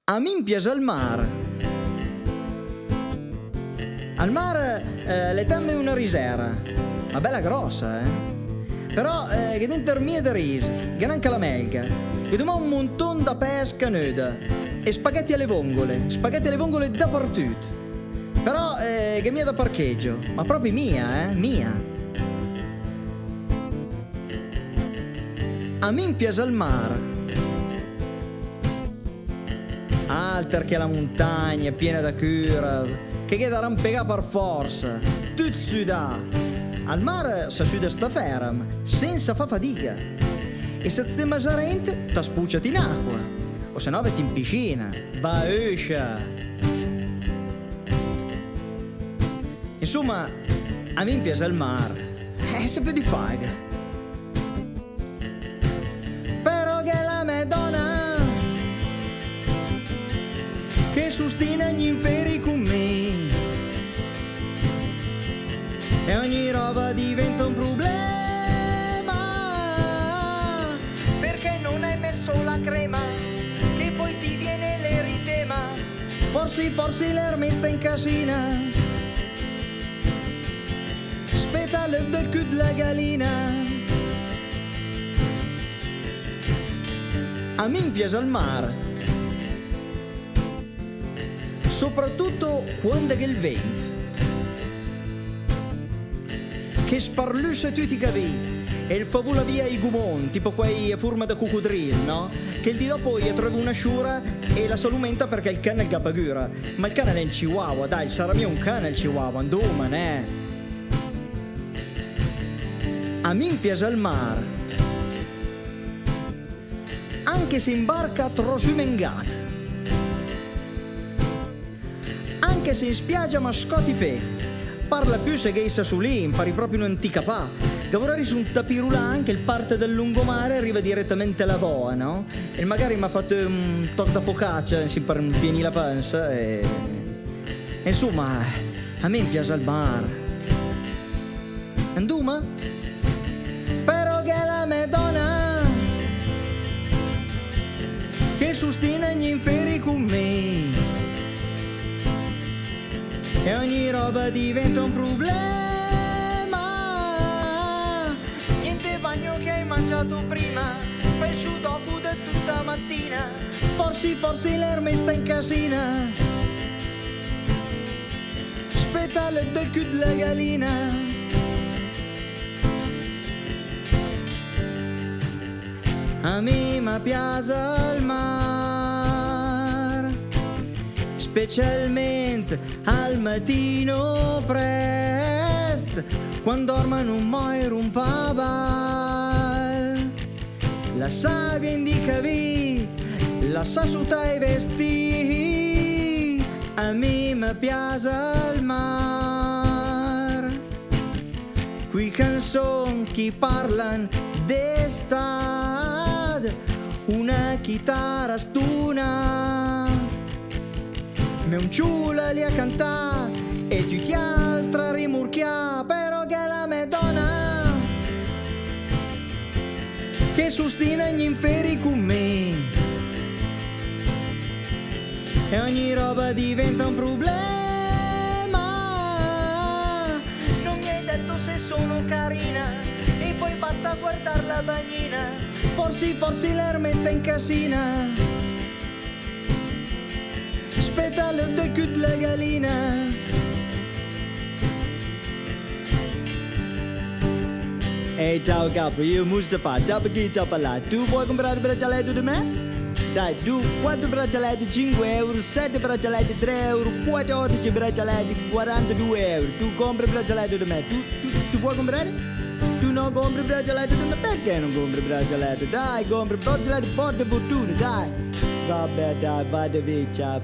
A me piace il mare. Al mare le temme una risera, ma bella grossa, Però che dentro mia da ris, che anche la melga, che domani un monton da pesca nuda e spaghetti alle vongole dappertutto. Però che mia da parcheggio, ma proprio mia, mia. A me piace il mare. Alter che la montagna piena da cura, che da rampegà per forza, tutto sudà. Al mare si suda sta ferm, senza fa fatica. E se ti mangiare ti spucciati in acqua, o se no vetti in piscina, bauscia. Insomma, a me piace il mare, è sempre di faga. Però che la Madonna che sostiene gli inferi con me e ogni roba diventa un problema perché non hai messo la crema che poi ti viene l'eritema. Forse l'ermista in casina, spetta l'œuf del cul della gallina. A me piace il mare, soprattutto quando è il vento che sparluscia tutti i cavi e il fa vola via i gumon, tipo quei a forma da coccodrillo, no? Che il di dopo gli trova una sciura e la salumenta perché il cane è il capagura. Ma il cane è un chihuahua, dai, sarà mio un cane il chihuahua, anduman, A me piace il mare, anche se in barca trosumengata, anche se in spiaggia mascotti parla più se che essa su lì, impari proprio un'antica pa. Che vorrei su un tapirulan che il parte del lungomare arriva direttamente alla boa, no? E magari mi ha fatto un toc da focaccia, si per pieni la panza e insomma, a me piace il mare. Anduma? Però che la Madonna che sostiene gli inferi con me e ogni roba diventa un problema. Niente bagno che hai mangiato prima, fai il sudoku da tutta mattina. Forse l'erme sta in casina, spetta l'œuf del cul della gallina. A me mi piace il mare, specialmente al mattino presto, quando dormono un moiro un pabal. La sabbia indica vi, la sassuta i vestiti. A me mi piace il mare, qui canzoni che parlano d'estate, una chitarra stuna, me un ciula lì a cantà e tutti altri a rimurchià. Però che la Madonna che sostiene gli inferi con me e ogni roba diventa un problema. Non mi hai detto se sono carina e poi basta guardare la bagnina. Forse l'erme sta in casina, spetta l'œuf del cul della gallina. Ehi, ciao capo, io Mustafa, ciao per chi ciao per là. Tu vuoi comprare braccialetto di me? Dai, tu 4 braccialetti 5 euro, 7 braccialetti 3 euro, 14 braccialetti 42 euro. Tu compri braccialetto di me? Tu vuoi comprare? Tu non compri braccialetto di me? Perché non compri braccialetto? Dai, compri braccialetto, porta fortuna, dai. Vabbè, dai, vado via, ciao.